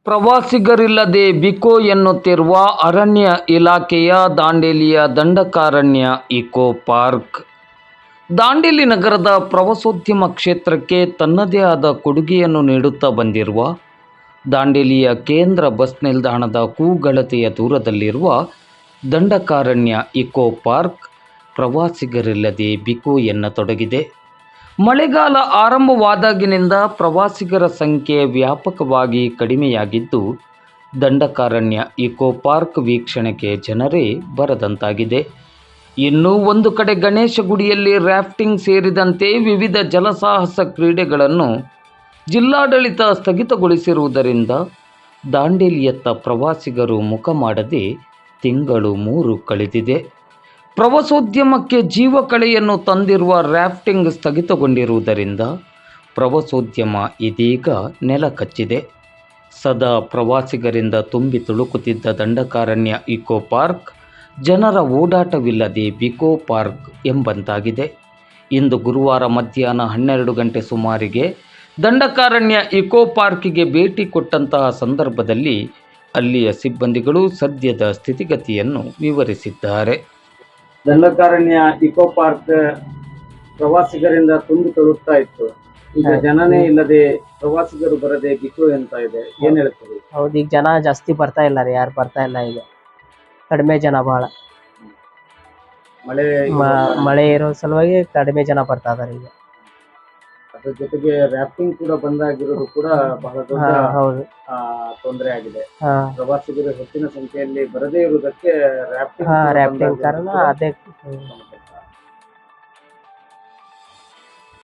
ಪ್ರವಾಸಿಗರಿಲ್ಲದೆ ಬಿಕೋ ಎನ್ನುತ್ತಿರುವ ಅರಣ್ಯ ಇಲಾಖೆಯ ದಾಂಡೇಲಿಯ ದಂಡಕಾರಣ್ಯ ಇಕೋ ಪಾರ್ಕ್. ದಾಂಡೇಲಿ ನಗರದ ಪ್ರವಾಸೋದ್ಯಮ ಕ್ಷೇತ್ರಕ್ಕೆ ತನ್ನದೇ ಆದ ಕೊಡುಗೆಯನ್ನು ನೀಡುತ್ತಾ ಬಂದಿರುವ ದಾಂಡೇಲಿಯ ಕೇಂದ್ರ ಬಸ್ ನಿಲ್ದಾಣದ ಕೂಗಳತೆಯ ದೂರದಲ್ಲಿರುವ ದಂಡಕಾರಣ್ಯ ಇಕೋ ಪಾರ್ಕ್ ಪ್ರವಾಸಿಗರಿಲ್ಲದೆ ಬಿಕೋ ಎನ್ನತೊಡಗಿದೆ. ಮಳೆಗಾಲ ಆರಂಭವಾದಾಗಿನಿಂದ ಪ್ರವಾಸಿಗರ ಸಂಖ್ಯೆ ವ್ಯಾಪಕವಾಗಿ ಕಡಿಮೆಯಾಗಿದ್ದು, ದಂಡಕಾರಣ್ಯ ಇಕೋ ಪಾರ್ಕ್ ವೀಕ್ಷಣೆಗೆ ಜನರೇ ಬರದಂತಾಗಿದೆ. ಇನ್ನು ಒಂದು ಕಡೆ ಗಣೇಶ ಗುಡಿಯಲ್ಲಿ ರಾಫ್ಟಿಂಗ್ ಸೇರಿದಂತೆ ವಿವಿಧ ಜಲಸಾಹಸ ಕ್ರೀಡೆಗಳನ್ನು ಜಿಲ್ಲಾಡಳಿತ ಸ್ಥಗಿತಗೊಳಿಸಿರುವುದರಿಂದ ದಾಂಡೇಲಿಯತ್ತ ಪ್ರವಾಸಿಗರು ಮುಖ ಮಾಡದೆ ತಿಂಗಳು 3 ಕಳೆದಿದೆ. ಪ್ರವಾಸೋದ್ಯಮಕ್ಕೆ ಜೀವಕಳೆಯನ್ನು ತಂದಿರುವ ರಾಫ್ಟಿಂಗ್ ಸ್ಥಗಿತಗೊಂಡಿರುವುದರಿಂದ ಪ್ರವಾಸೋದ್ಯಮ ಇದೀಗ ನೆಲಕಚ್ಚಿದೆ. ಸದಾ ಪ್ರವಾಸಿಗರಿಂದ ತುಂಬಿ ತುಳುಕುತ್ತಿದ್ದ ದಂಡಕಾರಣ್ಯ ಇಕೋ ಪಾರ್ಕ್ ಜನರ ಓಡಾಟವಿಲ್ಲದೆ ಬಿಕೋ ಪಾರ್ಕ್ ಎಂಬಂತಾಗಿದೆ. ಇಂದು ಗುರುವಾರ ಮಧ್ಯಾಹ್ನ 12 ಗಂಟೆ ಸುಮಾರಿಗೆ ದಂಡಕಾರಣ್ಯ ಇಕೋ ಪಾರ್ಕಿಗೆ ಭೇಟಿ ಕೊಟ್ಟಂತಹ ಸಂದರ್ಭದಲ್ಲಿ ಅಲ್ಲಿಯ ಸಿಬ್ಬಂದಿಗಳು ಸದ್ಯದ ಸ್ಥಿತಿಗತಿಯನ್ನು ವಿವರಿಸಿದ್ದಾರೆ. ದಂಡಕಾರಣ್ಯ ಇಕೋ ಪಾರ್ಕ್ ಪ್ರವಾಸಿಗರಿಂದ ತುಂಬಿ ತುಳುಕ್ತಾ ಇತ್ತು. ಈಗ ಜನನೇ ಇಲ್ಲದೆ ಪ್ರವಾಸಿಗರು ಬರದೆ ಬಿಕೋ ಅಂತ ಇದೆ. ಏನ್ ಹೇಳ್ತೀರಿ? ಹೌದು, ಈಗ ಜನ ಜಾಸ್ತಿ ಬರ್ತಾ ಇಲ್ಲ ರೀ, ಯಾರು ಬರ್ತಾ ಇಲ್ಲ. ಈಗ ಕಡಿಮೆ ಜನ, ಬಹಳ ಮಳೆ ಇರೋ ಸಲುವಾಗಿ ಕಡಿಮೆ ಜನ ಬರ್ತಾ ಇದಾರೆ. ಈಗ ಅದ್ರ ಜೊತೆಗೆ ರಾಫ್ಟಿಂಗ್ ಕೂಡ ಬಂದಾಗಿರೋದು ಕೂಡ ಬಹಳ ದೊಡ್ಡ ಹೌದು ತೊಂದರೆ ಆಗಿದೆ. ಪ್ರವಾಸಿಗರು ಹೆಚ್ಚಿನ ಸಂಖ್ಯೆಯಲ್ಲಿ ಬರದೇ ಇರುವುದಕ್ಕೆ ರಾಫ್ಟಿಂಗ್ ಕಾರಣ ಅದೇ.